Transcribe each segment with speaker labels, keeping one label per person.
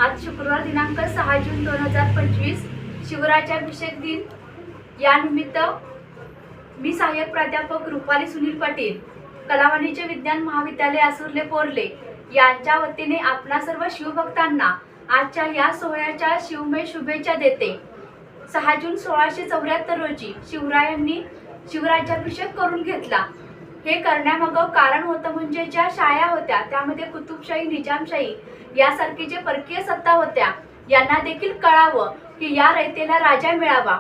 Speaker 1: आज शुक्रवार दिनांक 6 जून 2025 शिवराज्याभिषेक दिन या निमित्त मी सहाय्यक प्राध्यापक रुपाली सुनील पाटील, कला वाणिज्य विज्ञान महाविद्यालय आसुर्ले पोर्ले यांच्या वतीने आपणा सर्व शिवभक्तांना आजच्या या सोहळ्याच्या शिवमय शुभेच्छा देते। 6 जून 1674 रोजी शिवरायांनी शिवराज्याभिषेक करून घेतला। हे करण्यामागं कारण होतं म्हणजे ज्या शाया होत्या त्यामध्ये कुतुबशाही, निजामशाही यासारखी जे परकीय सत्ता होत्या यांना देखील कळावं की या रयतेला राजा मिळावा,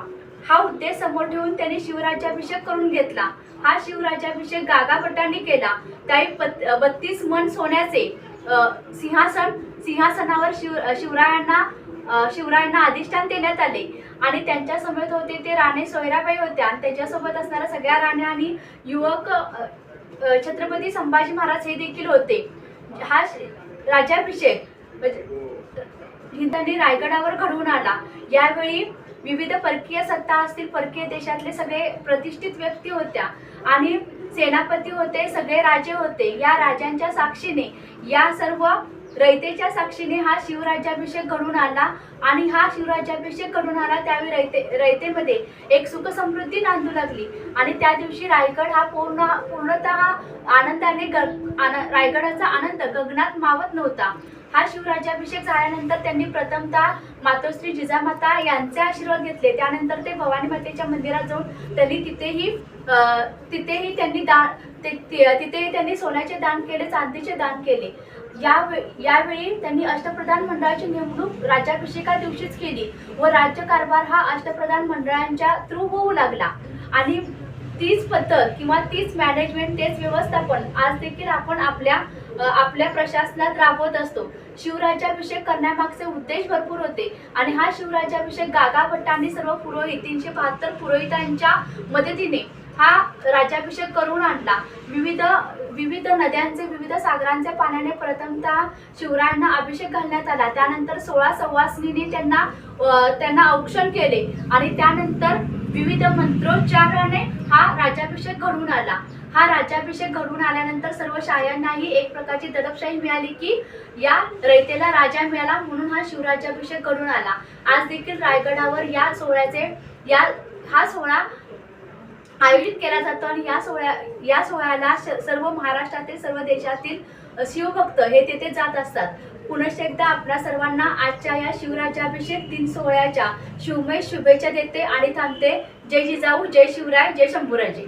Speaker 1: हा उद्देश समोर ठेवून त्यांनी शिवराज्याभिषेक करून घेतला। हा शिवराज्याभिषेक गागाभट्टांनी केला। त्यावेळी 32 मन सोन्याचे सिंहासनावर शिवरायांना अधिष्ठान देण्यात आले आणि त्यांच्या समेत होते ते राणी सोयराबाई होत्या आणि त्यांच्यासोबत असणाऱ्या सगळ्या राण्या आणि युवक छत्रपती संभाजी महाराज हे देखील होते। हा राज्याभिषेक हिंदनी रायगडावर घडवून आला। यावेळी विविध परकीय सत्ता असतील, परकीय देशातले सगळे प्रतिष्ठित व्यक्ती होत्या आणि सेनापती होते, सगळे राजे होते। या राजांच्या साक्षीने, या सर्व रयतेच्या साक्षीने हा शिवराज्याभिषेक घडून आला आणि हा शिवराज्याभिषेक घडून आला त्यावेळी रयतेमध्ये एक सुख समृद्धी नांदू लागली आणि त्या दिवशी रायगड हा पूर्णतः आनंदाने रायगडाचा आनंद गगनात मावत नव्हता। हा शिवराज्याभिषेक झाल्यानंतर त्यांनी प्रथमतः मातोश्री जिजामाता यांचे आशीर्वाद घेतले। त्यानंतर ते भवानी मातेच्या मंदिरात जाऊन त्यांनी तिथेही त्यांनी सोन्याचे दान केले, चांदीचे दान केले। यावेळी त्यांनी अष्टप्रधान मंडळाची नेमणूक राज्याभिषेका दिवशीच केली व राज्यकारभार हा अष्टप्रधान मंडळांच्या थ्रू होऊ लागला आणि तीच पद्धत किंवा तीच मॅनेजमेंट, तेच व्यवस्थापन आज देखील आपण आपल्या प्रशासनात राबवत असतो। शिवराज्याभिषेक करण्यामागचे उद्देश भरपूर होते आणि हा शिवराज्याभिषेक गागाभट्टांनी सर्व पुरोहित 372 पुरोहितांच्या मदतीने हा राज्याभिषेक करून आणला। विविध नद्यांचे, विविध सागरांच्या पाण्याने प्रथमतः शिवरायांना अभिषेक घालण्यात आला। त्यानंतर 16 सवासनीने त्यांना औक्षण केले आणि त्यानंतर विविध मंत्रोच्चाराने हा राज्याभिषेक घडून आला। हा राज्याभिषेक घडून आल्यानंतर सर्व शायांनाही एक प्रकारची दडपशाही मिळाली की या रयतेला राजा मिळाला, म्हणून हा शिवराज्याभिषेक घडून आला। आज देखील रायगडावर हा सोहळा आयोजित केला जातो आणि या सोहळ्याला सर्व महाराष्ट्रातील, सर्व देशातील शिवभक्त हे तेथे जात असतात। पुनश्च एकदा आपल्या सर्वांना आजच्या या शिवराज्याभिषेक दिन सोहळ्याच्या शिवमय शुभेच्छा देते आणि थांबते। जय जिजाऊ, जय शिवराय, जय शंभूराजे।